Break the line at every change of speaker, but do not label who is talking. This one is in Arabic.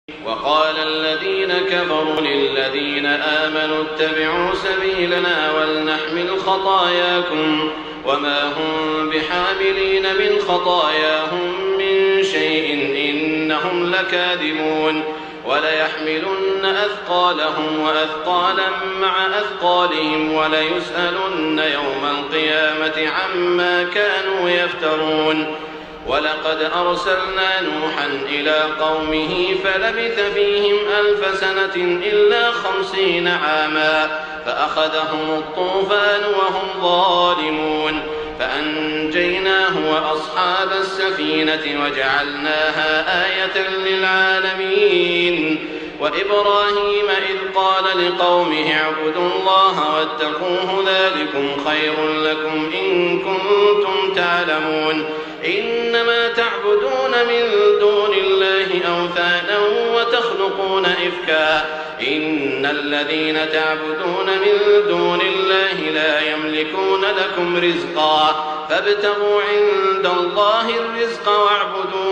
وقال الذين كفروا للذين آمنوا اتبعوا سبيلنا ولنحمل خطاياكم وما هم بحاملين من خطاياهم من شيء إنهم لكاذبون وليحملن أثقالهم وأثقالا مع أثقالهم وليسألن يوم القيامة عما كانوا يفترون. ولقد أرسلنا نوحا إلى قومه فلبث فيهم 1000 سنة إلا 50 عاما فأخذهم الطوفان وهم ظالمون فأنجيناه وأصحاب السفينة وجعلناها آية للعالمين. وإبراهيم إذ قال لقومه اعبدوا الله واتقوه ذلكم خير لكم إن كنتم تعلمون. إنما تعبدون من دون الله أوثانا وتخلقون إفكا إن الذين تعبدون من دون الله لا يملكون لكم رزقا فابتغوا عند الله الرزق واعبدوه